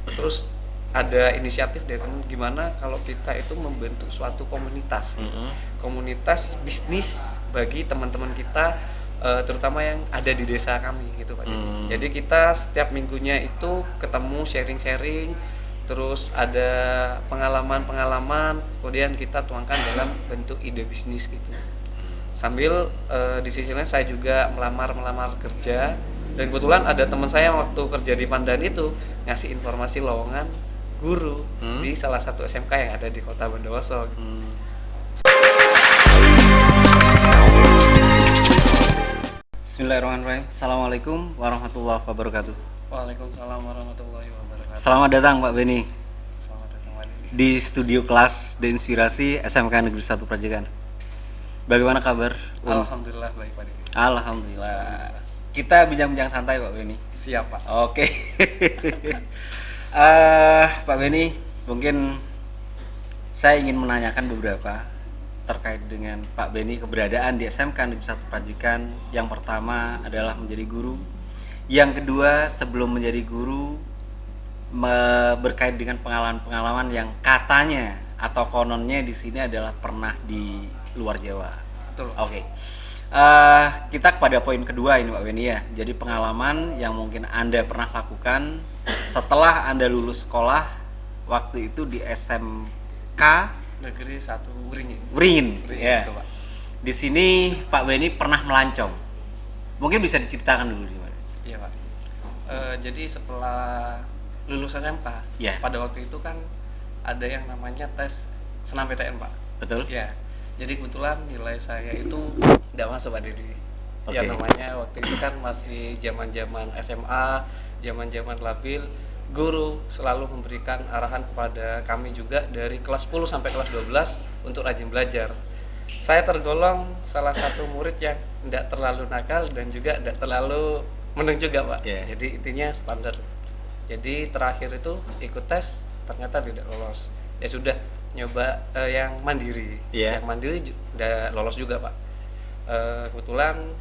Terus ada inisiatif dari teman gimana kalau kita itu membentuk suatu komunitas, komunitas bisnis bagi teman-teman kita, terutama yang ada di desa kami gitu Pak. Jadi kita setiap minggunya itu ketemu sharing-sharing, terus ada pengalaman-pengalaman, kemudian kita tuangkan dalam bentuk ide bisnis gitu. Sambil di sisi lain saya juga melamar kerja, dan kebetulan ada teman saya waktu kerja di Pandan itu ngasih informasi lowongan guru di salah satu SMK yang ada di Kota Bondowoso. Bismillahirrahmanirrahim. Assalamualaikum warahmatullahi wabarakatuh. Waalaikumsalam warahmatullahi wabarakatuh. Selamat datang Pak Beni Selamat datang Pak Didi. di studio kelas The Inspirasi SMK Negeri 1 Prajegan. Bagaimana kabar? Alhamdulillah baik Pak Didi. Alhamdulillah. Kita bincang-bincang santai Pak Beni. Siap Pak. Oke. Pak Beni, mungkin saya ingin menanyakan beberapa terkait dengan Pak Beni keberadaan di SMK Negeri 1 Prajegan. Yang pertama adalah menjadi guru. Yang kedua, sebelum menjadi guru berkait dengan pengalaman-pengalaman yang katanya atau kononnya di sini adalah pernah di luar Jawa. Betul. Oke. Kita kepada poin kedua ini Pak Beni ya. Jadi pengalaman yang mungkin Anda pernah lakukan setelah Anda lulus sekolah waktu itu di SMK Negeri 1 Wringin. Ya. Itu, Pak. Di sini Pak Beni pernah melancong. Mungkin bisa diceritakan dulu gimana? Iya Pak. Jadi setelah lulus SMK, Ya. pada waktu itu kan ada yang namanya tes senam PTN Pak. Betul? Ya. Jadi kebetulan nilai saya itu tidak masuk Pak Didi. Oke. Ya namanya waktu itu kan masih zaman-zaman SMA, zaman-zaman labil. Guru selalu memberikan arahan kepada kami juga dari kelas 10 sampai kelas 12 untuk rajin belajar. Saya tergolong salah satu murid yang tidak terlalu nakal dan juga tidak terlalu meneng juga Pak. Yeah. Jadi intinya standar. Jadi terakhir itu ikut tes ternyata tidak lolos. Ya sudah nyoba yang mandiri. Yeah. Yang mandiri udah lolos juga Pak. Kebetulan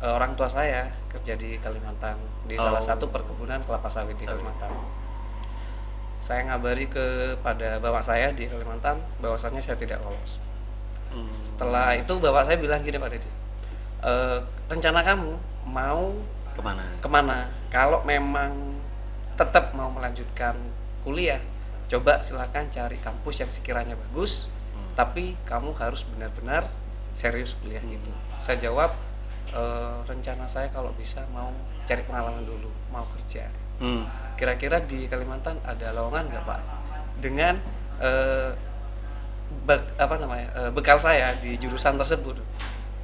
orang tua saya kerja di Kalimantan di salah satu perkebunan kelapa sawit di Kalimantan. Saya ngabari kepada bapak saya di Kalimantan bahwasannya saya tidak lolos. Setelah itu bapak saya bilang gini Pak Deddy, rencana kamu mau kemana? Kalau memang tetap mau melanjutkan kuliah, coba silakan cari kampus yang sekiranya bagus, tapi kamu harus benar-benar serius kuliah gitu. Saya jawab, rencana saya kalau bisa mau cari pengalaman dulu, mau kerja. Kira-kira di Kalimantan ada lowongan nggak Pak? Dengan bekal saya di jurusan tersebut.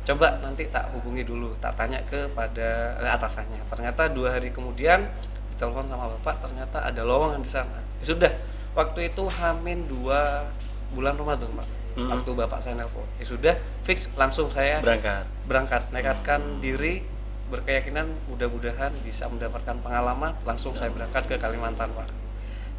Coba nanti tak hubungi dulu, tak tanya kepada atasannya. Ternyata 2 hari kemudian ditelepon sama bapak, ternyata ada lowongan di sana. Ya sudah, waktu itu Hamin 2 bulan Ramadan Pak. Waktu bapak saya nelpon, ya sudah fix langsung saya berangkat, nekatkan diri, berkeyakinan mudah-mudahan bisa mendapatkan pengalaman, langsung saya berangkat ke Kalimantan Pak.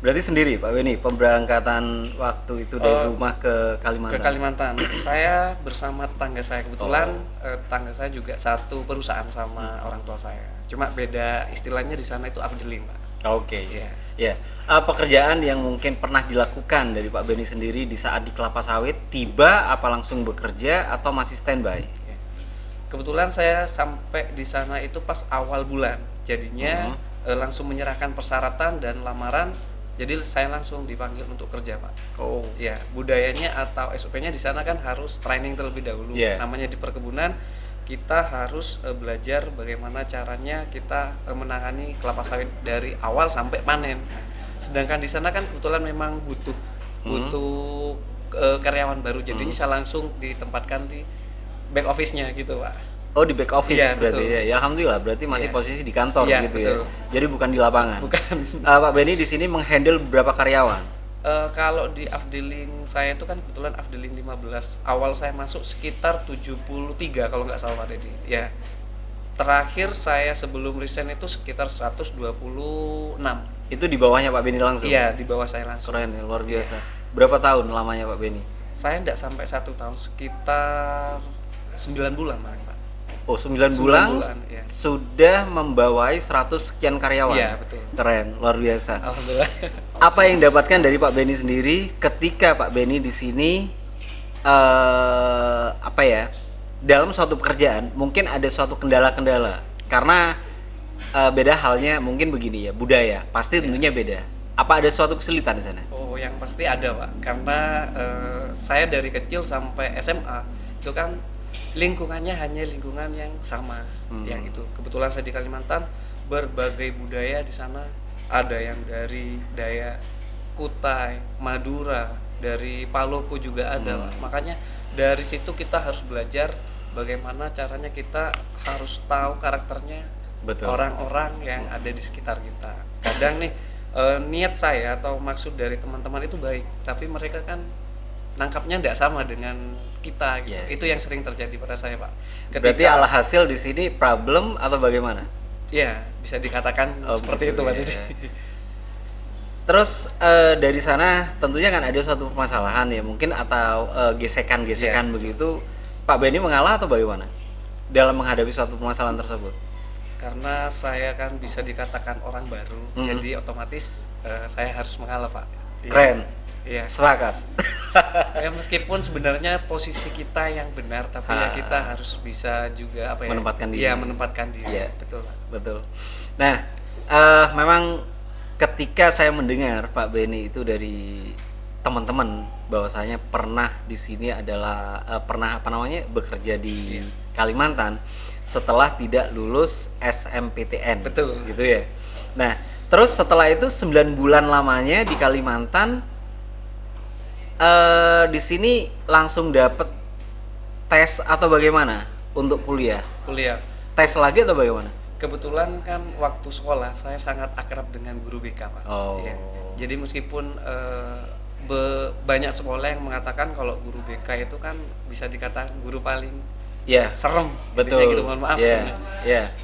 Berarti sendiri Pak Beni pemberangkatan waktu itu dari rumah ke Kalimantan? Ke Kalimantan. Saya bersama tetangga saya, kebetulan tetangga saya juga satu perusahaan sama orang tua saya. Cuma beda istilahnya di sana itu afdeling Pak. Oke. Ya. Pekerjaan yang mungkin pernah dilakukan dari Pak Beni sendiri di saat di kelapa sawit, tiba apa langsung bekerja atau masih standby? Kebetulan saya sampai di sana itu pas awal bulan, jadinya langsung menyerahkan persyaratan dan lamaran. Jadi saya langsung dipanggil untuk kerja Pak. Ya, budayanya atau SOP-nya di sana kan harus training terlebih dahulu. Namanya di perkebunan kita harus belajar bagaimana caranya kita menangani kelapa sawit dari awal sampai panen. Sedangkan di sana kan kebetulan memang butuh karyawan baru, jadinya saya langsung ditempatkan di back office-nya gitu Pak. Oh, di back office ya, berarti betul. Ya. Alhamdulillah berarti masih posisi di kantor gitu betul. Ya. Jadi bukan di lapangan. Bukan. Pak Beni di sini menghandle berapa karyawan? Kalau di afdeling saya itu kan kebetulan afdeling 15. Awal saya masuk sekitar 73 kalau nggak salah Pak Deddy. Ya. Terakhir saya sebelum resign itu sekitar 126. Itu di bawahnya Pak Beni langsung? Iya, di bawah saya langsung. Keren ya, luar biasa. Berapa tahun lamanya Pak Beni? Saya enggak sampai 1 tahun, sekitar 9 bulan Pak. Oh, 9 9 bulan, bulan, ya. sudah membawai 100 sekian karyawan. Iya, betul. Keren, luar biasa. Alhamdulillah. Apa yang dapatkan dari Pak Beni sendiri ketika Pak Beni di sini apa ya? Dalam suatu pekerjaan mungkin ada suatu kendala-kendala. Karena beda halnya mungkin begini ya, budaya pasti tentunya beda. Apa ada suatu kesulitan di sana? Oh, yang pasti ada, Pak. Karena saya dari kecil sampai SMA itu kan lingkungannya hanya lingkungan yang sama, yang itu. Kebetulan saya di Kalimantan, berbagai budaya di sana. Ada yang dari Dayak, Kutai, Madura, dari Palopo juga ada, Pak. Makanya dari situ kita harus belajar bagaimana caranya kita harus tahu karakternya Betul. orang-orang yang ada di sekitar kita. Kadang nih niat saya atau maksud dari teman-teman itu baik, tapi mereka kan nangkapnya tidak sama dengan kita gitu. Yeah. Itu yang sering terjadi pada saya, Pak. Berarti alhasil di sini problem atau bagaimana? Ya, bisa dikatakan seperti itu, Pak. Jadi terus dari sana tentunya kan ada suatu permasalahan ya, mungkin atau gesekan-gesekan begitu. Pak Beni mengalah atau bagaimana dalam menghadapi suatu permasalahan tersebut? Karena saya kan bisa dikatakan orang baru, jadi otomatis saya harus mengalah, Pak. Keren. Iya. Sepakat. Ya, meskipun sebenarnya posisi kita yang benar, tapi ya kita harus bisa juga apa ya? Menempatkan diri. Iya, menempatkan diri. Iya. Betul, Pak. Betul. Nah, memang ketika saya mendengar Pak Beni itu dari teman-teman bahwasanya pernah di sini adalah pernah bekerja di Kalimantan setelah tidak lulus SMPTN. Betul. Gitu ya. Nah, terus setelah itu 9 bulan lamanya di Kalimantan, di sini langsung dapet tes atau bagaimana untuk kuliah? Kuliah. Tes lagi atau bagaimana? Kebetulan kan waktu sekolah saya sangat akrab dengan guru BK, Pak. Oh. Ya. Jadi meskipun banyak sekolah yang mengatakan kalau guru BK itu kan bisa dikatakan guru paling serem, betul. Gitu, mohon maaf.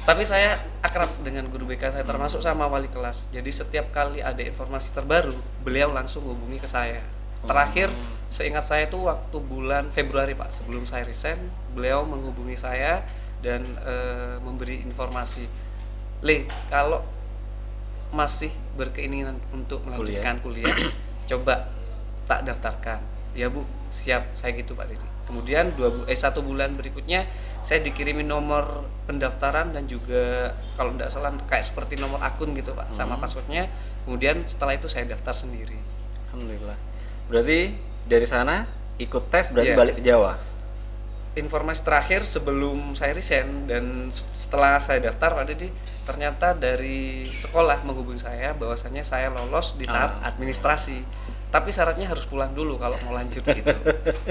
Tapi saya akrab dengan guru BK saya, termasuk sama wali kelas. Jadi setiap kali ada informasi terbaru, beliau langsung hubungi ke saya. Terakhir, seingat saya itu waktu bulan Februari, Pak, sebelum saya resign, beliau menghubungi saya dan memberi informasi, kalau masih berkeinginan untuk melanjutkan kuliah, coba tak daftarkan. Ya Bu, siap, saya gitu, Pak Dedi. Kemudian 1 bulan berikutnya saya dikirimin nomor pendaftaran dan juga kalau tidak salah kayak seperti nomor akun gitu, Pak, sama passwordnya. Kemudian setelah itu saya daftar sendiri. Alhamdulillah. Berarti dari sana ikut tes berarti balik ke Jawa. Informasi terakhir sebelum saya resign dan setelah saya daftar, Pak Dedi, ternyata dari sekolah menghubungi saya bahwasannya saya lolos di tahap administrasi. Tapi syaratnya harus pulang dulu kalau mau lanjut gitu.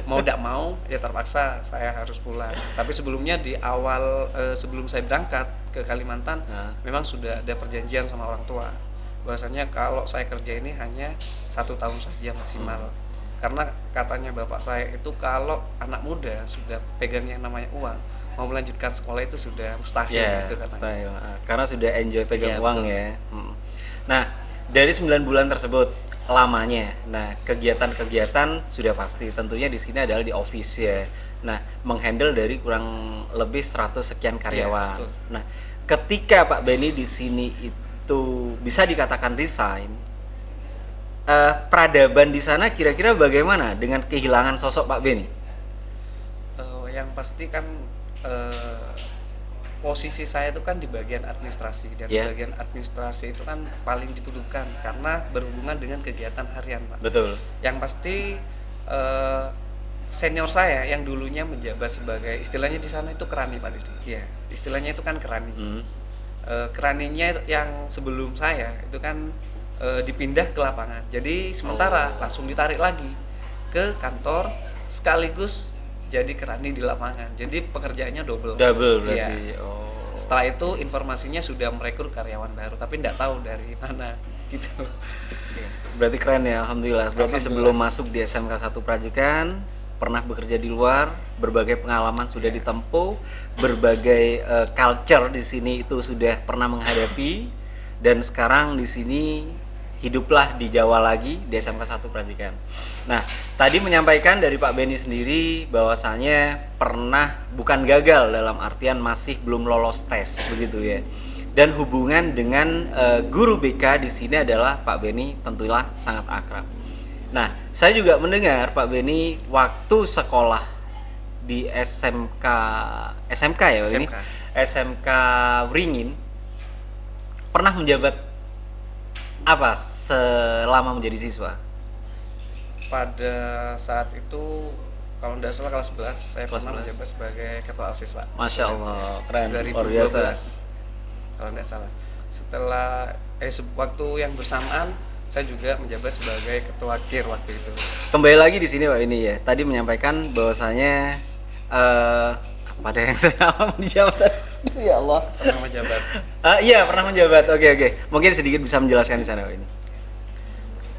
Mau tidak mau ya terpaksa saya harus pulang. Tapi sebelumnya di awal sebelum saya berangkat ke Kalimantan, memang sudah ada perjanjian sama orang tua bahwasanya kalau saya kerja ini hanya 1 tahun saja maksimal. Karena katanya bapak saya itu kalau anak muda sudah pegang yang namanya uang, mau melanjutkan sekolah itu sudah mustahil gitu katanya. Mustahil. Karena sudah enjoy pegang uang, betul. Ya. Nah, dari 9 bulan tersebut lamanya. Nah, kegiatan-kegiatan sudah pasti. Tentunya di sini adalah di office ya. Nah, menghandle dari kurang lebih 100 sekian karyawan. Nah, ketika Pak Beni di sini itu bisa dikatakan resign, peradaban di sana kira-kira bagaimana dengan kehilangan sosok Pak Beni? Yang pasti kan posisi saya itu kan di bagian administrasi dan bagian administrasi itu kan paling dibutuhkan karena berhubungan dengan kegiatan harian, Pak. Betul. Yang pasti senior saya yang dulunya menjabat sebagai istilahnya di sana itu kerani, Pak Didi. Iya, istilahnya itu kan kerani. Keraninya yang sebelum saya itu kan dipindah ke lapangan. Jadi sementara langsung ditarik lagi ke kantor sekaligus jadi kerani di lapangan. Jadi pekerjaannya double berarti. Ya. Setelah itu informasinya sudah merekrut karyawan baru, tapi tidak tahu dari mana gitu. Berarti keren ya, alhamdulillah. Berarti sebelum masuk di SMK 1 Prajikan pernah bekerja di luar, berbagai pengalaman sudah ditempuh, berbagai culture di sini itu sudah pernah menghadapi, dan sekarang di sini hiduplah di Jawa lagi di SMK 1 Prajikan. Nah, tadi menyampaikan dari Pak Beni sendiri bahwasanya pernah bukan gagal dalam artian masih belum lolos tes begitu ya. Dan hubungan dengan guru BK di sini adalah Pak Beni tentulah sangat akrab. Nah, saya juga mendengar Pak Beni waktu sekolah di SMK ya Pak Beni? SMK Wringin pernah menjabat apa selama menjadi siswa? Pada saat itu kalau tidak salah kelas 11 saya Kelas pernah 11. menjabat sebagai ketua OSIS, Pak. Masya Allah, keren, 2012 luar biasa. kalau tidak salah. Setelah waktu yang bersamaan saya juga menjabat sebagai ketua KIR waktu itu. Kembali lagi di sini Pak ini ya. Tadi menyampaikan bahwasanya pada yang saya menjabat tadi. Ya Allah. Pernah menjabat. Iya, pernah menjabat. Oke. Mungkin sedikit bisa menjelaskan di sana Pak ini.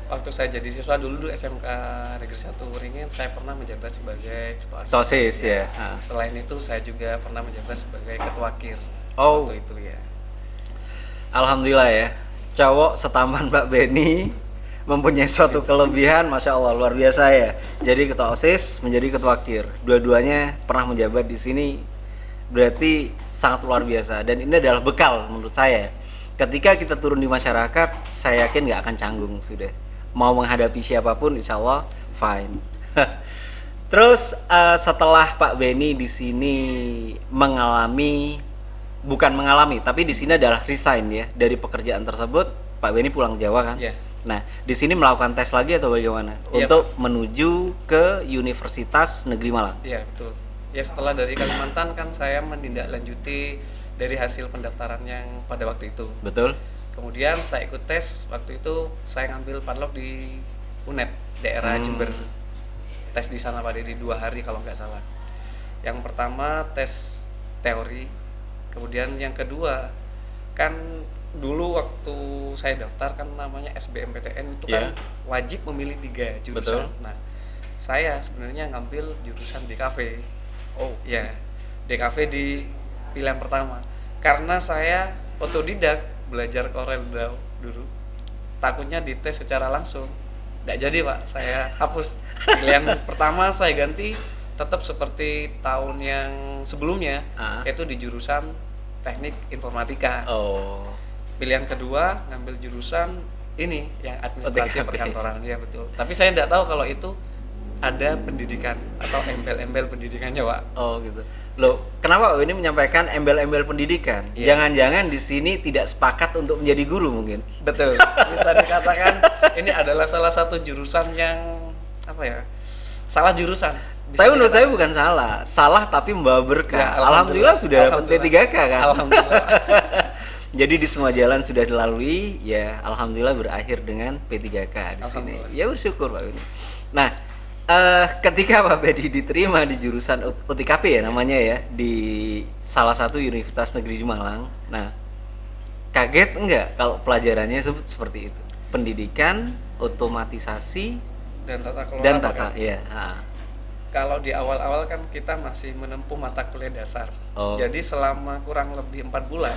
Waktu saya jadi siswa dulu SMK Negeri 1 Wringin, saya pernah menjabat sebagai ketua OSIS ya. Selain itu saya juga pernah menjabat sebagai ketua KIR. Oh. Waktu itu ya. Alhamdulillah ya. Cowok setampan Pak Beni mempunyai suatu kelebihan, Masya Allah, luar biasa ya. Jadi ketua OSIS, menjadi ketua KIR. Dua-duanya pernah menjabat di sini, berarti sangat luar biasa. Dan ini adalah bekal menurut saya. Ketika kita turun di masyarakat, saya yakin nggak akan canggung sudah. Mau menghadapi siapapun, insya Allah fine. Terus setelah Pak Beni di sini tapi di sini adalah resign ya dari pekerjaan tersebut, Pak Beni pulang Jawa kan? Iya. Nah, di sini melakukan tes lagi atau bagaimana? Iya, Untuk menuju ke Universitas Negeri Malang. Iya, betul. Ya setelah dari Kalimantan kan saya menindaklanjuti dari hasil pendaftaran yang pada waktu itu. Betul? Kemudian saya ikut tes, waktu itu saya ngambil padlok di UNED daerah Jember. Tes di sana pada di 2 hari kalau nggak salah. Yang pertama tes teori, kemudian yang kedua kan dulu waktu saya daftar kan namanya SBMPTN itu kan wajib memilih 3 jurusan. Betul. Nah, saya sebenarnya ngambil jurusan DKV. Oh, ya, DKV di pilihan pertama. Karena saya otodidak belajar Corel Draw dulu. Takutnya dites secara langsung. Nggak jadi, Pak. Saya hapus. Pilihan pertama saya ganti tetap seperti tahun yang sebelumnya, yaitu di jurusan Teknik Informatika. Oh. Pilihan kedua ngambil jurusan ini yang administrasi TKP. perkantoran, ya betul. Tapi saya nggak tahu kalau itu ada pendidikan atau embel-embel pendidikannya, Pak. Oh gitu. Loh, kenapa Pak ini menyampaikan embel-embel pendidikan? Iya. Jangan-jangan di sini tidak sepakat untuk menjadi guru mungkin? Betul. Bisa dikatakan ini adalah salah satu jurusan yang apa ya? Salah jurusan. Bisa Tapi menurut saya dikatakan. bukan salah tapi membawa berkah. Ya, Alhamdulillah sudah dapat Alhamdulillah. P3K kan. Alhamdulillah. Jadi di semua jalan sudah dilalui, ya alhamdulillah berakhir dengan P3K di sini. Alhamdulillah. Ya bersyukur Pak Beni. Nah, ketika Pak Beni diterima di jurusan UTKP ya namanya ya, di salah satu Universitas Negeri Malang. Nah, kaget enggak kalau pelajarannya seperti itu? Pendidikan, otomatisasi Dan tata kelola. dan Pak, tata kan? ya. Kalau di awal-awal kan kita masih menempuh mata kuliah dasar. Oh. Jadi selama kurang lebih 4 bulan,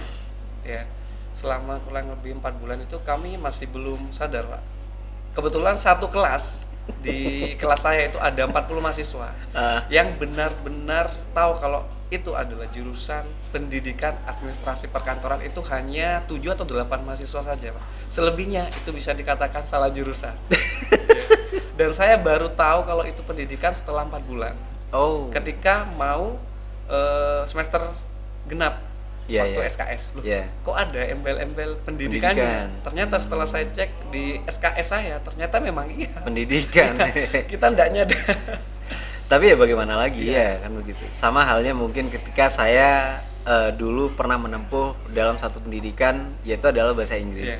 ya, selama kurang lebih 4 bulan itu kami masih belum sadar, Pak. Kebetulan satu kelas di kelas saya itu ada 40 mahasiswa yang benar-benar tahu kalau itu adalah jurusan pendidikan administrasi perkantoran, itu hanya 7 atau 8 mahasiswa saja, Pak. Selebihnya itu bisa dikatakan salah jurusan. Dan saya baru tahu kalau itu pendidikan setelah 4 bulan. Oh. Ketika mau semester genap waktu SKS. Loh, kok ada embel-embel pendidikannya? Ternyata setelah saya cek di SKS saya, ternyata memang iya. Pendidikan. Kita enggak nyadar. Tapi ya bagaimana lagi ya kan begitu. Sama halnya mungkin ketika saya dulu pernah menempuh dalam satu pendidikan, yaitu adalah bahasa Inggris.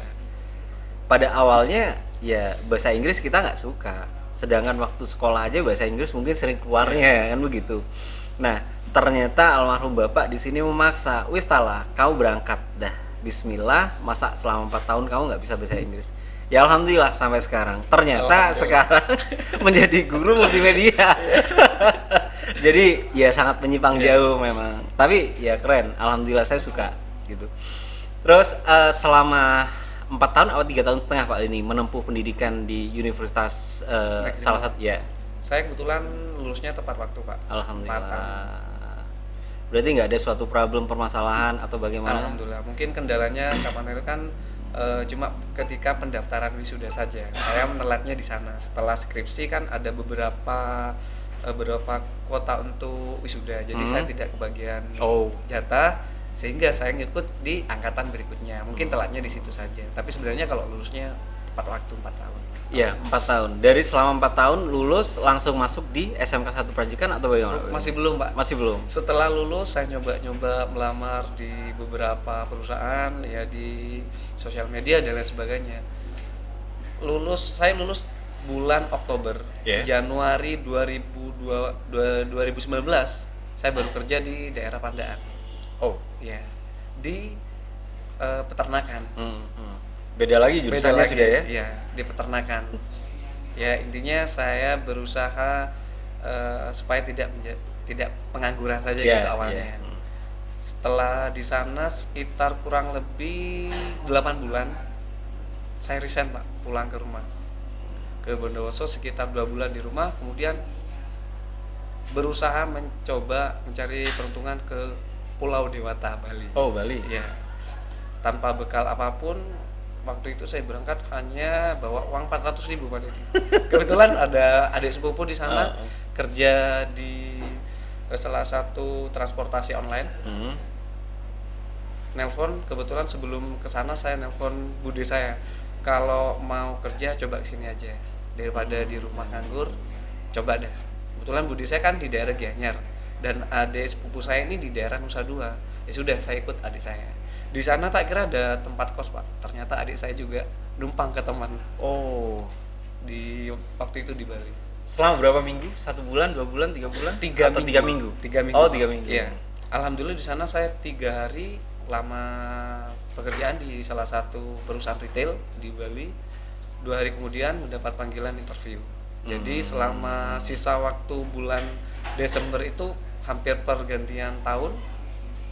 Pada awalnya ya bahasa Inggris kita nggak suka, sedangkan waktu sekolah aja bahasa Inggris mungkin sering keluarnya kan begitu. Nah ternyata almarhum bapak di sini memaksa, wis talah kau berangkat dah, Bismillah, masa selama 4 tahun kamu nggak bisa bahasa Inggris. Ya alhamdulillah sampai sekarang. Ternyata sekarang menjadi guru multimedia. Jadi ya sangat menyimpang jauh memang. Tapi ya keren. Alhamdulillah saya suka gitu. Terus selama 4 tahun atau 3 tahun setengah Pak ini menempuh pendidikan di universitas Negeri salah Malang. satu ya. Saya kebetulan lulusnya tepat waktu, Pak. 4 tahun. Alhamdulillah. Berarti nggak ada suatu problem permasalahan atau bagaimana? Alhamdulillah. Mungkin kendalanya kapan itu kan cuma ketika pendaftaran wisuda saja. Saya menelatnya di sana. Setelah skripsi kan ada beberapa kuota untuk wisuda. Jadi saya tidak kebagian Oh. jatah sehingga saya ngikut di angkatan berikutnya. Mungkin telatnya di situ saja. Tapi sebenarnya kalau lulusnya tepat waktu 4 tahun. Iya, 4 tahun. Dari selama 4 tahun lulus langsung masuk di SMK 1 Prajikan atau bagaimana? Masih belum, Pak. Masih belum. Setelah lulus saya nyoba melamar di beberapa perusahaan ya di sosial media dan lain sebagainya. Saya lulus bulan Oktober. Yeah. Januari 2019 saya baru kerja di daerah Pandaan. Oh, Ya. Di peternakan. Beda lagi jurusannya sudah ya? Iya, di peternakan. Ya, intinya saya berusaha supaya tidak pengangguran saja gitu awalnya. Setelah di sana sekitar kurang lebih 8 bulan saya resign, Pak, pulang ke rumah. Ke Bondowoso sekitar 2 bulan di rumah, kemudian berusaha mencoba mencari peruntungan ke Pulau Dewata, Bali. Oh, Bali. Ya. Tanpa bekal apapun, waktu itu saya berangkat hanya bawa uang 400.000 pada itu. Kebetulan ada adik sepupu di sana kerja di salah satu transportasi online. Nelpon, kebetulan sebelum ke sana saya nelpon bude saya. Kalau mau kerja coba kesini aja daripada di rumah nganggur, coba deh. Kebetulan bude saya kan di daerah Gianyar dan adik sepupu saya ini di daerah Nusa Dua. Ya sudah, saya ikut adik saya. Di sana tak kira ada tempat kos, Pak. Ternyata adik saya juga numpang ke teman. Oh, Di waktu itu di Bali. selama berapa minggu? 1 bulan, 2 bulan, 3 bulan? 3 atau minggu. 3 minggu? Oh, 3 minggu. Iya. Alhamdulillah di sana saya 3 hari lama pekerjaan di salah satu perusahaan retail di Bali. 2 hari kemudian mendapat panggilan interview. Jadi selama sisa waktu bulan Desember itu hampir pergantian tahun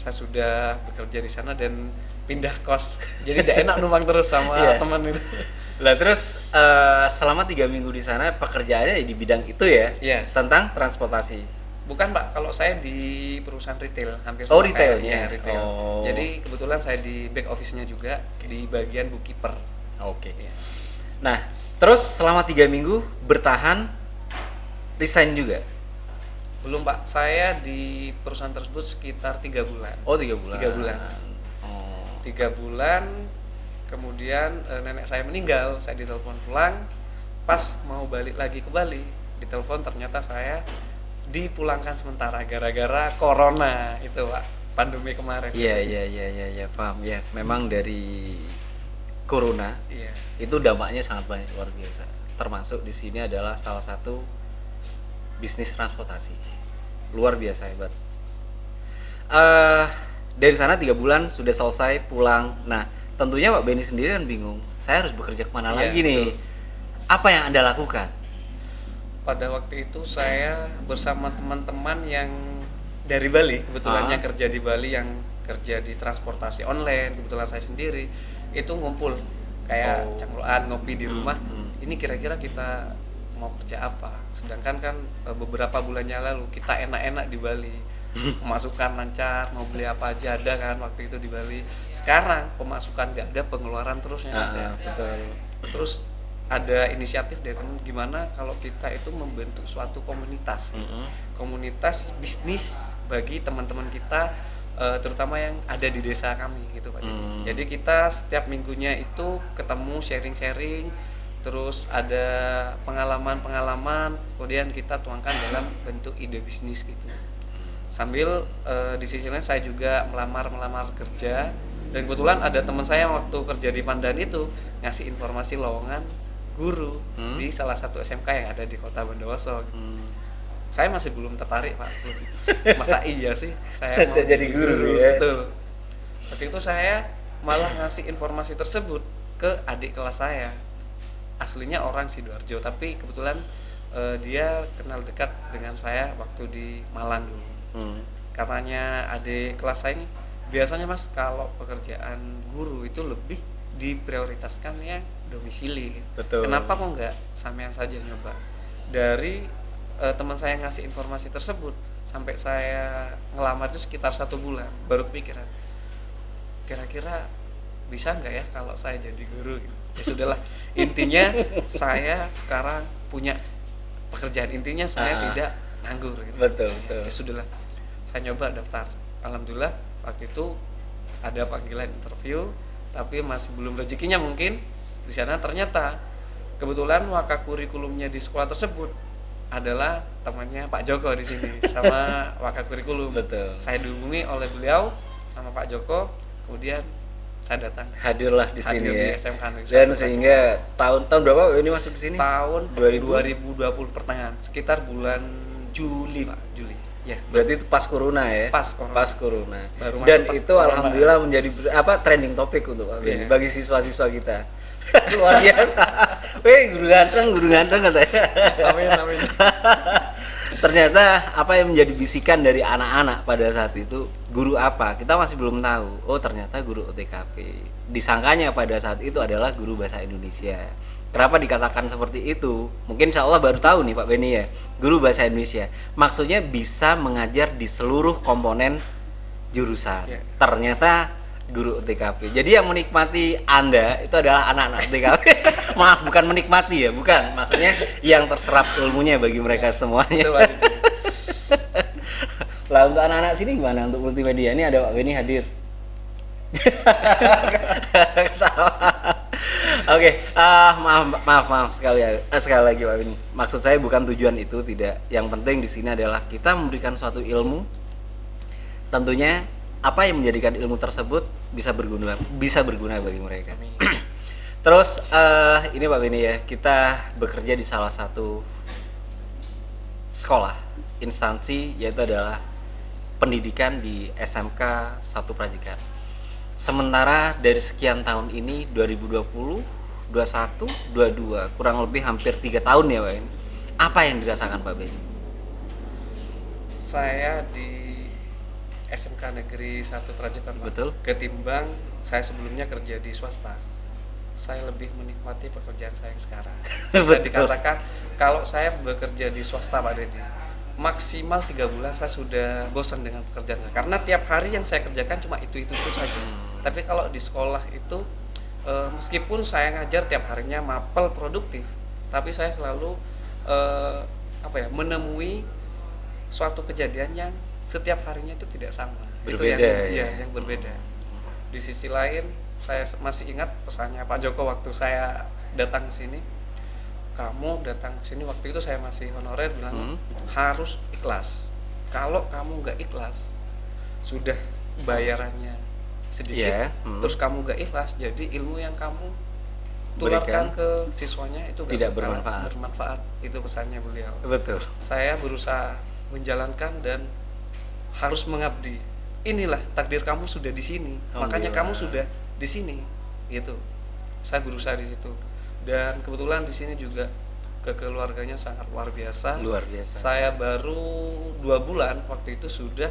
saya sudah bekerja di sana dan pindah kos. Jadi tidak enak numpang terus sama teman itu. Lah terus selama 3 minggu di sana pekerjaannya di bidang itu ya? Iya. Tentang transportasi. Bukan, Pak, kalau saya di perusahaan retail hampir Oh, sama retail, kayak- ya. retail. Oh. Jadi kebetulan saya di back office-nya juga di bagian bookkeeper. Oke. Iya. Nah, terus selama 3 minggu bertahan resign juga? Belum, Pak, saya di perusahaan tersebut sekitar 3 bulan. Oh, 3 bulan. 3 bulan. Oh. 3 bulan kemudian nenek saya meninggal, saya ditelepon pulang. Pas mau balik lagi ke Bali, ditelepon ternyata saya dipulangkan sementara gara-gara corona itu, Pak, pandemi kemarin. Iya, paham ya. Memang dari corona Iya. itu dampaknya sangat banyak, luar biasa. Termasuk di sini adalah salah satu bisnis transportasi. Luar biasa hebat. Dari sana 3 bulan sudah selesai pulang. Nah, tentunya Pak Benny sendiri kan bingung. Saya harus bekerja kemana Iya, lagi nih? betul. Apa yang Anda lakukan? Pada waktu itu saya bersama teman-teman yang dari Bali, kebetulannya kerja di Bali, yang kerja di transportasi online, kebetulan saya sendiri itu ngumpul kayak cangkruan ngopi di rumah. Ini kira-kira kita mau kerja apa? Sedangkan kan beberapa bulannya lalu kita enak-enak di Bali, pemasukan lancar, mau beli apa aja ada kan waktu itu di Bali. Sekarang pemasukan nggak ada, pengeluaran terusnya ada. Betul. Terus ada inisiatif dari teman, gimana kalau kita itu membentuk suatu komunitas, komunitas bisnis bagi teman-teman kita, terutama yang ada di desa kami gitu, Pak. Jadi kita setiap minggunya itu ketemu sharing-sharing, terus ada pengalaman-pengalaman, kemudian kita tuangkan dalam bentuk ide bisnis gitu. Sambil di sisi lain saya juga melamar kerja, dan kebetulan ada teman saya waktu kerja di Pandan itu ngasih informasi lowongan guru di salah satu SMK yang ada di Kota Bondowoso. Saya masih belum tertarik, Pak. Masa iya sih saya mau jadi guru ya? Betul. Waktu itu saya malah ngasih informasi tersebut ke adik kelas saya. Aslinya orang Sidoarjo, tapi kebetulan dia kenal dekat dengan saya waktu di Malang dulu. Katanya adik kelas saya ini, biasanya Mas kalau pekerjaan guru itu lebih diprioritaskannya domisili. Betul. Kenapa kok nggak sampean saja nyoba? Dari teman saya ngasih informasi tersebut sampai saya ngelamar itu sekitar 1 bulan baru kepikiran kira-kira bisa nggak ya kalau saya jadi guru gitu. Ya sudahlah, intinya saya sekarang punya pekerjaan, intinya saya tidak nganggur gitu. Betul. Ya sudahlah, saya nyoba daftar. Alhamdulillah waktu itu ada panggilan interview, tapi masih belum rezekinya mungkin. Di sana ternyata kebetulan waka kurikulumnya di sekolah tersebut adalah temannya Pak Joko di sini sama waka kurikulum. Betul. Saya dihubungi oleh beliau sama Pak Joko, kemudian saya datang Hadirlah di sini di ya. SMK Negeri Dan 1 sehingga tahun berapa ini masuk di sini? tahun 2000? 2020 pertengahan, sekitar bulan Juli Pak, Juli. Ya, Berarti itu pas corona ya? Pas corona. Baru Dan masuk pas itu corona. alhamdulillah menjadi trending topik untuk Pak Beni Iya. bagi siswa-siswa kita. Luar biasa. Weh, guru ganteng katanya. Amin. Ternyata apa yang menjadi bisikan dari anak-anak pada saat itu, guru apa? Kita masih belum tahu. Oh, ternyata guru OTKP. Disangkanya pada saat itu adalah guru bahasa Indonesia. Kenapa dikatakan seperti itu? Mungkin insya Allah baru tahu nih Pak Beni ya. Guru bahasa Indonesia. Maksudnya bisa mengajar di seluruh komponen jurusan. Ya. Ternyata guru OTKP. Jadi yang menikmati Anda itu adalah anak-anak OTKP. Maaf, bukan menikmati ya, bukan. Maksudnya yang terserap ilmunya bagi mereka semuanya. Betul, Pak. Lah untuk anak-anak sini gimana untuk multimedia? Ini ada Pak Beni hadir. Ketawa. Oke, maaf sekali lagi Pak Beni. Maksud saya bukan tujuan itu, tidak. Yang penting di sini adalah kita memberikan suatu ilmu. Tentunya apa yang menjadikan ilmu tersebut bisa berguna bagi mereka. Terus ini Pak Beni ya, kita bekerja di salah satu sekolah instansi, yaitu adalah pendidikan di SMK 1 Prajikan. Sementara dari sekian tahun ini 2020, 21, 22, kurang lebih hampir 3 tahun ya Pak Beni. Apa yang dirasakan Pak Beni? Saya di SMK Negeri 1 Prajikan, Pak. Betul. Ketimbang saya sebelumnya kerja di swasta, saya lebih menikmati pekerjaan saya yang sekarang. Bisa Betul. dikatakan kalau saya bekerja di swasta Pak Dedi, maksimal 3 bulan saya sudah bosan dengan pekerjaan saya. Karena tiap hari yang saya kerjakan cuma itu saja. Tapi kalau di sekolah itu meskipun saya ngajar tiap harinya mapel produktif, tapi saya selalu menemui suatu kejadian yang setiap harinya itu tidak sama. Berbeda, itu yang, ya? yang berbeda. Di sisi lain, saya masih ingat pesannya Pak Joko waktu saya datang ke sini. Kamu datang ke sini waktu itu saya masih honorer, bilang harus ikhlas. Kalau kamu nggak ikhlas, sudah bayarannya sedikit, terus kamu nggak ikhlas, jadi ilmu yang kamu tularkan ke siswanya itu tidak bermanfaat. Itu pesannya beliau. Betul. Saya berusaha menjalankan dan harus mengabdi. Inilah takdir kamu sudah di sini, makanya kamu sudah di sini, gitu. Saya berusaha di situ, dan kebetulan di sini juga kekeluarganya sangat luar biasa. Saya baru 2 bulan waktu itu sudah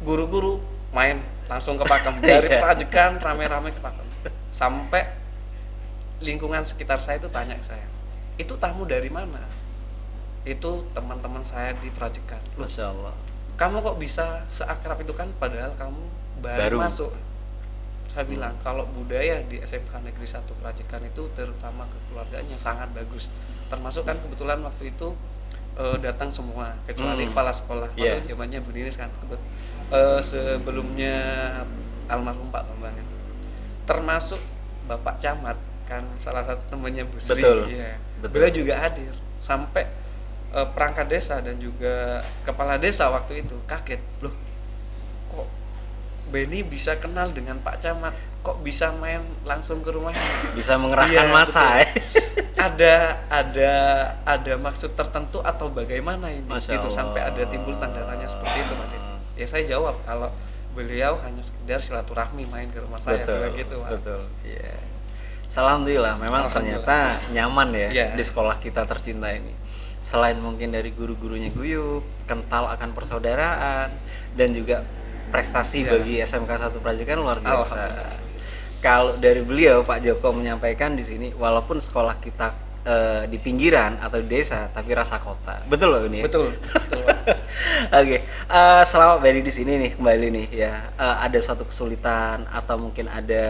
guru-guru main langsung ke Pakem dari Prajikan rame-rame ke Pakem, sampai lingkungan sekitar saya itu tanya ke saya, itu tamu dari mana? Itu teman-teman saya di Prajikan. Masya Allah. Kamu kok bisa seakrab itu kan, padahal kamu baru masuk. Saya bilang kalau budaya di SMK Negeri 1 Prajikan itu terutama kekeluargaannya sangat bagus. Termasuk kan kebetulan waktu itu datang semua kecuali kepala sekolah. Waktu zamannya Bu Ninis kan, sebelumnya almarhum Pak Bambang. Termasuk Bapak Camat kan, salah satu temannya Bu Sri. Betul. Beliau juga hadir. Sampai perangkat desa dan juga kepala desa waktu itu kaget, loh kok Beni bisa kenal dengan Pak Camat, kok bisa main langsung ke rumahnya, bisa mengerahkan massa ya. ada maksud tertentu atau bagaimana ini? Itu sampai ada timbul tanda tanya seperti itu Pak Dedi. Ya saya jawab kalau beliau hanya sekedar silaturahmi main ke rumah saya, bilang gitu Pak. Betul. Iya. Alhamdulillah, memang ternyata nyaman ya di sekolah kita tercinta ini. Selain mungkin dari guru-gurunya guyup, kental akan persaudaraan, dan juga prestasi bagi SMK 1 Prajikan luar biasa. kalau dari beliau Pak Joko menyampaikan di sini, walaupun sekolah kita di pinggiran atau di desa, tapi rasa kota. Betul loh ini ya? Betul, betul, Pak. Oke, selama Benny di sini nih kembali nih ya, ada suatu kesulitan atau mungkin ada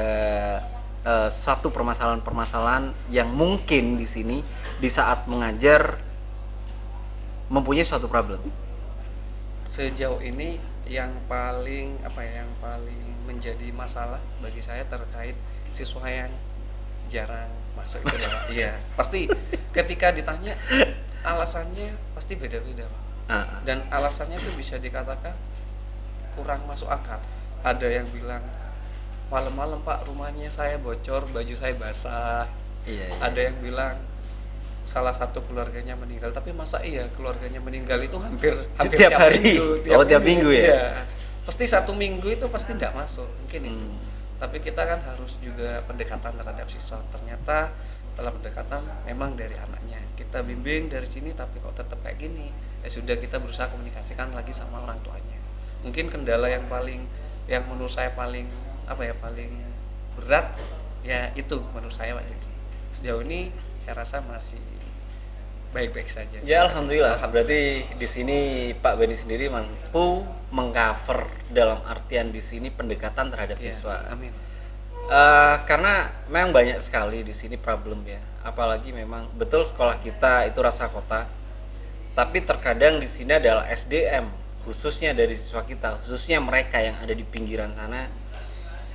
suatu permasalahan-permasalahan yang mungkin di sini di saat mengajar mempunyai suatu problem. Sejauh ini yang paling yang paling menjadi masalah bagi saya terkait siswa yang jarang masuk itu adalah iya, pasti ketika ditanya alasannya pasti beda-beda, Pak. Dan alasannya itu bisa dikatakan kurang masuk akal. Ada yang bilang malam-malam Pak rumahnya saya bocor, baju saya basah. Iya. Ada yang bilang salah satu keluarganya meninggal, tapi masa iya keluarganya meninggal itu hampir tiap hari minggu, tiap minggu ya? Iya. Pasti satu minggu itu pasti tidak masuk mungkin itu. Tapi kita kan harus juga pendekatan terhadap siswa. Ternyata setelah pendekatan memang dari anaknya kita bimbing dari sini, tapi kok tetap kayak gini, ya sudah kita berusaha komunikasikan lagi sama orang tuanya. Mungkin kendala yang menurut saya paling paling berat ya itu menurut saya Pak Yudi. Sejauh ini saya rasa masih baik-baik saja. Ya alhamdulillah. Berarti di sini Pak Benny sendiri mampu mengcover dalam artian di sini pendekatan terhadap siswa. Amin. Karena memang banyak sekali di sini problem ya. Apalagi memang betul sekolah kita itu rasa kota. Tapi terkadang di sini adalah SDM, khususnya dari siswa kita, khususnya mereka yang ada di pinggiran sana.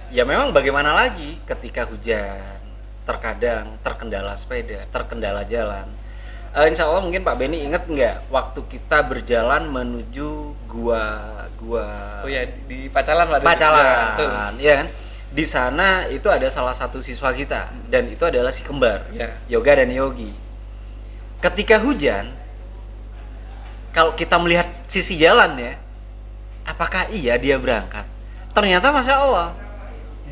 Ya memang bagaimana lagi ketika hujan, terkadang terkendala sepeda, terkendala jalan. Insya Allah mungkin Pak Benny inget nggak waktu kita berjalan menuju gua Oh ya di Pacalan Pak. Pacalan, ya kan? Di sana itu ada salah satu siswa kita dan itu adalah si kembar, Yoga dan Yogi. Ketika hujan, kalau kita melihat sisi jalan ya, apakah iya dia berangkat? Ternyata Masya Allah,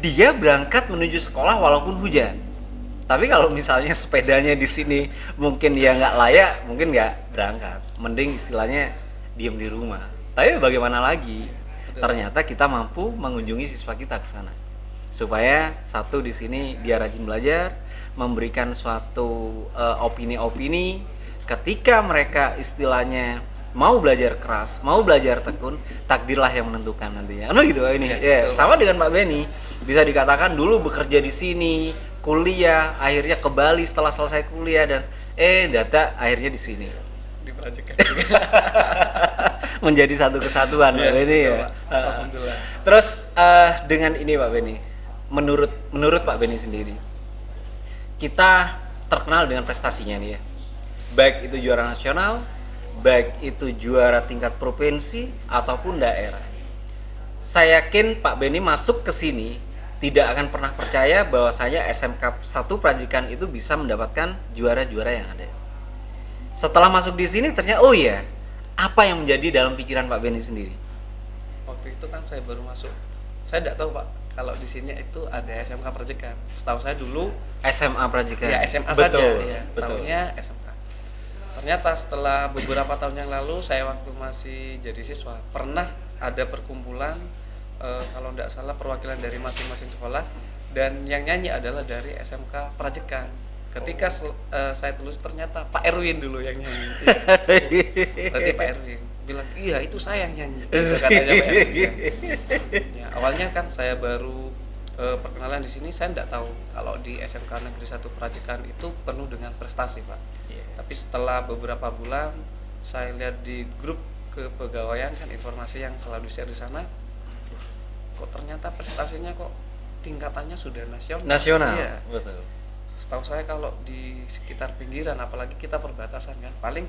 dia berangkat menuju sekolah walaupun hujan. Tapi kalau misalnya sepedanya di sini mungkin dia nggak layak, mungkin nggak berangkat. Mending istilahnya diem di rumah. Tapi bagaimana lagi? Ternyata kita mampu mengunjungi siswa kita ke sana. Supaya satu di sini dia rajin belajar, memberikan suatu opini-opini. Ketika mereka istilahnya mau belajar keras, mau belajar tekun, takdirlah yang menentukan nantinya. Gitu ini. Ya, sama dengan Pak Benny. Bisa dikatakan dulu bekerja di sini, kuliah, akhirnya ke Bali setelah selesai kuliah dan data akhirnya di sini. Diperhatikan. Menjadi satu kesatuan Pak Benny ya. Alhamdulillah. Terus dengan ini Pak Benny, menurut Pak Benny sendiri, kita terkenal dengan prestasinya nih ya. Baik itu juara nasional, baik itu juara tingkat provinsi ataupun daerah. Saya yakin Pak Benny masuk ke sini tidak akan pernah percaya bahwasanya SMK 1 Prajikan itu bisa mendapatkan juara-juara yang ada. Setelah masuk di sini ternyata apa yang menjadi dalam pikiran Pak Benny sendiri? Waktu itu kan saya baru masuk. Saya tidak tahu Pak kalau di sini itu ada SMK Prajikan. Setahu saya dulu SMA Prajikan. Ya SMA saja ya. Tahunya SMK. Ternyata setelah beberapa tahun yang lalu saya waktu masih jadi siswa pernah ada perkumpulan kalau tidak salah perwakilan dari masing-masing sekolah dan yang nyanyi adalah dari SMK Prajikan. Ketika saya tulis ternyata Pak Erwin dulu yang nyanyi. Berarti Pak Erwin bilang iya itu saya yang nyanyi. Katanya Pak Erwin. Ya, awalnya kan saya baru perkenalan di sini saya tidak tahu kalau di SMK Negeri 1 Prajikan itu penuh dengan prestasi Pak. Tapi setelah beberapa bulan saya lihat di grup kepegawaian kan informasi yang selalu di-share di sana, kok ternyata prestasinya kok tingkatannya sudah nasional. Iya. Betul. Setahu saya kalau di sekitar pinggiran apalagi kita perbatasan kan paling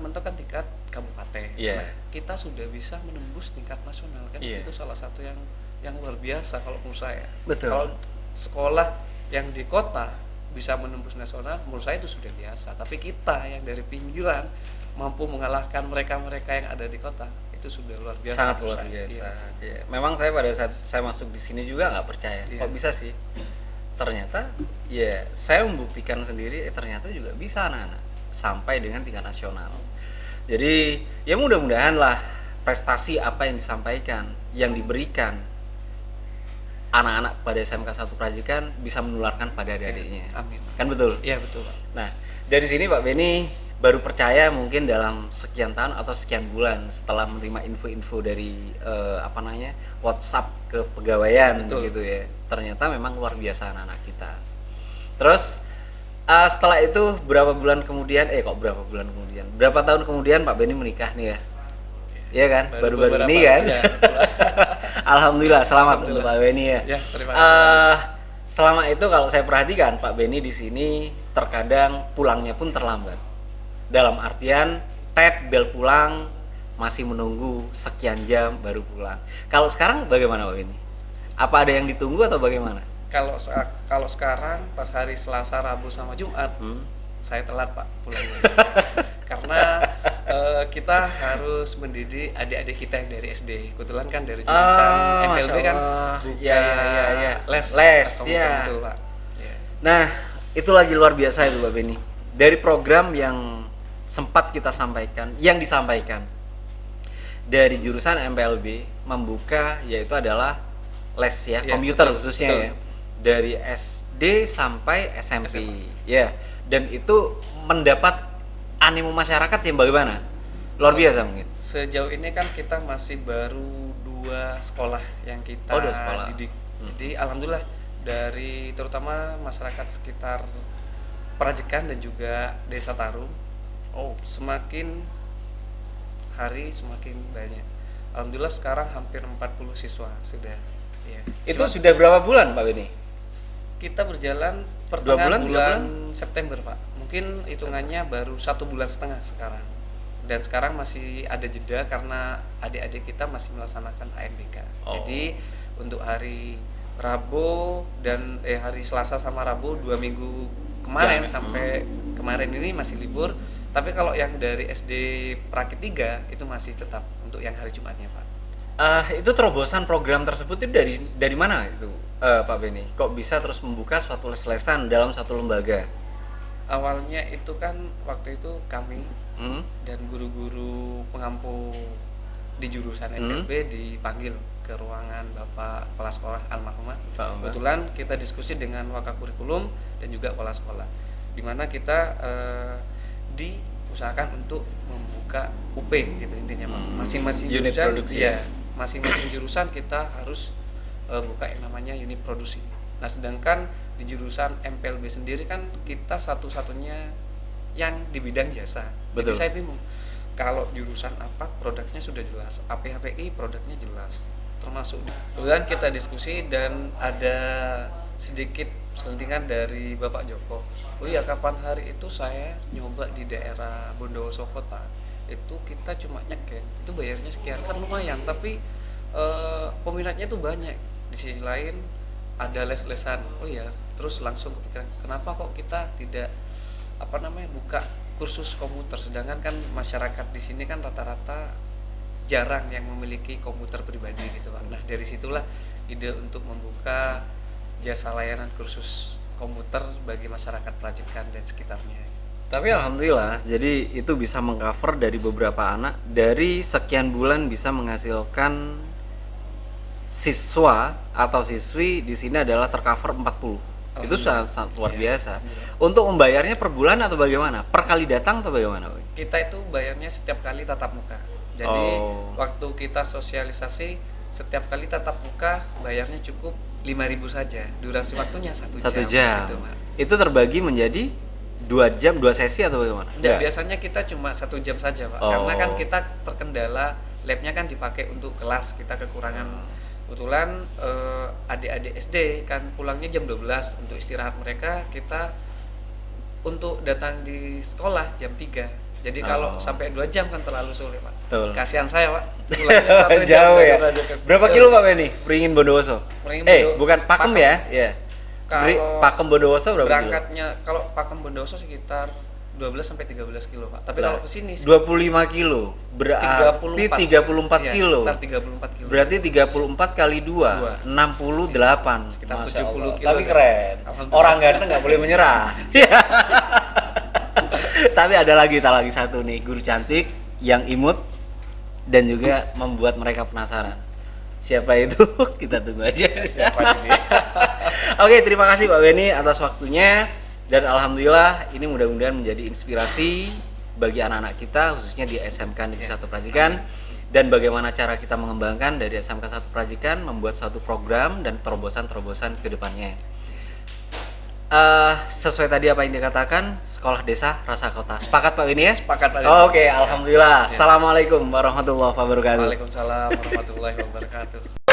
mentok kan tingkat kabupaten. Nah, kita sudah bisa menembus tingkat nasional kan. Itu salah satu yang luar biasa kalau menurut saya. Betul. Kalau sekolah yang di kota bisa menembus nasional menurut saya itu sudah biasa, tapi kita yang dari pinggiran mampu mengalahkan mereka-mereka yang ada di kota itu sudah luar biasa. Sangat luar biasa. Iya. Memang saya pada saat saya masuk di sini juga nggak percaya. Kok bisa sih? Ternyata ya saya membuktikan sendiri ternyata juga bisa anak-anak sampai dengan tingkat nasional. Jadi ya mudah-mudahan lah prestasi apa yang disampaikan, yang diberikan anak-anak pada SMK 1 Prajikan bisa menularkan pada adik-adiknya. Amin. Kan betul? Iya betul Pak. Nah, dari sini Pak Beni baru percaya mungkin dalam sekian tahun atau sekian bulan setelah menerima info-info dari WhatsApp ke pegawaian gitu ya. Ternyata memang luar biasa anak-anak kita. Terus setelah itu berapa tahun kemudian Pak Beni menikah nih ya? Iya kan? Baru-baru ini kan? Ya, Alhamdulillah, selamat untuk Pak Beni ya. Ya, terima kasih. Selama itu kalau saya perhatikan Pak Beni di sini terkadang pulangnya pun terlambat. Dalam artian bel pulang masih menunggu sekian jam baru pulang. Kalau sekarang bagaimana Pak Beni? Apa ada yang ditunggu atau bagaimana? Kalau sekarang pas hari Selasa, Rabu sama Jumat, saya telat Pak pulangnya. Karena kita harus mendidik adik-adik kita yang dari SD. Kebetulan kan dari jurusan MPLB kan buka les ya. Betul, Pak. Ya. Nah, itu lagi luar biasa itu Pak Beni. Dari program yang sempat kita sampaikan, yang disampaikan dari jurusan MPLB membuka yaitu adalah les ya, komputer betul, khususnya betul. Ya. Dari SD sampai SMP. Ya. Dan itu mendapat animo masyarakat yang bagaimana? Luar biasa mungkin. Sejauh ini kan kita masih baru 2 sekolah yang kita didik. Jadi alhamdulillah dari terutama masyarakat sekitar Prajikan dan juga Desa Tarum, semakin hari semakin banyak. Alhamdulillah sekarang hampir 40 siswa sudah. Ya. Itu sudah berapa bulan Pak Beni? Kita berjalan pertengahan bulan September Pak. Mungkin hitungannya baru 1,5 bulan sekarang. Dan sekarang masih ada jeda karena adik-adik kita masih melaksanakan ANBK. Jadi untuk hari Rabu dan hari Selasa sama Rabu 2 minggu kemarin sampai kemarin ini masih libur. Tapi kalau yang dari SD Prakit 3 itu masih tetap untuk yang hari Jumatnya Pak. Itu terobosan program tersebut itu dari mana itu Pak Beni? Kok bisa terus membuka suatu les-lesan dalam satu lembaga? Awalnya itu kan waktu itu kami dan guru-guru pengampu di jurusan MPLB dipanggil ke ruangan Bapak Kepala Sekolah almarhumah. Kebetulan kita diskusi dengan Wakakurikulum dan juga Kepala Sekolah, di mana kita diusahakan untuk membuka UP gitu intinya Pak. Masing-masing unit jurusan, produksi masing-masing jurusan kita harus buka yang namanya unit produksi. Nah, sedangkan di jurusan MPLB sendiri kan kita satu-satunya yang di bidang jasa. Betul. Jadi saya bingung. Kalau jurusan apa produknya sudah jelas, APHPI produknya jelas. Termasuk kemudian kita diskusi dan ada sedikit selentingan dari Bapak Joko. Oh iya, kapan hari itu saya nyoba di daerah Bondowoso Kota. Itu kita cuma nyeken, itu bayarnya sekian, kan lumayan, tapi peminatnya itu banyak. Di sisi lain ada les-lesan. Oh ya, terus langsung kepikiran, kenapa kok kita tidak buka kursus komputer, sedangkan kan masyarakat di sini kan rata-rata jarang yang memiliki komputer pribadi gitu Pak. Nah, dari situlah ide untuk membuka jasa layanan kursus komputer bagi masyarakat Prajikan dan sekitarnya. Tapi alhamdulillah, jadi itu bisa mengcover dari beberapa anak, dari sekian bulan bisa menghasilkan siswa atau siswi di sini adalah tercover 40. Itu sangat luar biasa. Untuk membayarnya per bulan atau bagaimana? Per kali datang atau bagaimana? Kita itu bayarnya setiap kali tatap muka. Jadi waktu kita sosialisasi setiap kali tatap muka bayarnya cukup 5.000 saja. Durasi waktunya 1 jam. Gitu, itu terbagi menjadi 2 jam, 2 sesi atau bagaimana? Biasanya kita cuma 1 jam saja Pak. Karena kan kita terkendala labnya kan dipakai untuk kelas, kita kekurangan. Kebetulan adik-adik SD kan pulangnya jam 12, untuk istirahat mereka kita untuk datang di sekolah jam 3. Jadi kalau sampai 2 jam kan terlalu sore Pak. Kasihan saya Pak, pulangnya 1 jam. Jauh ya? Berapa kilo Pak Beni? Peringin Bondowoso? Bukan Pakem ya? Kalau Pakem Bondowoso berapa berangkatnya, kilo? Kalau Pakem Bondowoso sekitar 12 sampai 13 kilo Pak. Tapi kalau ke sini 25 kilo. Berarti 34 kilo. Sekitar 34 kilo. Berarti 34 kali 2, 68. Sekitar 70 kilo. Tapi keren. Orang ganteng nggak boleh menyerah. Tapi ada lagi satu nih, guru cantik yang imut dan juga membuat mereka penasaran. Siapa itu? Kita tunggu aja. Siapa ini dia? Oke, terima kasih Pak Beni atas waktunya, dan alhamdulillah ini mudah-mudahan menjadi inspirasi bagi anak-anak kita khususnya di SMK Negeri 1 Prajikan, dan bagaimana cara kita mengembangkan dari SMK 1 Prajikan membuat suatu program dan terobosan-terobosan ke depannya. Sesuai tadi apa yang dikatakan, sekolah desa rasa kota. Sepakat Pak Beni ya? Sepakat Pak. Oke, alhamdulillah. Assalamualaikum warahmatullahi wabarakatuh. Waalaikumsalam warahmatullahi wabarakatuh.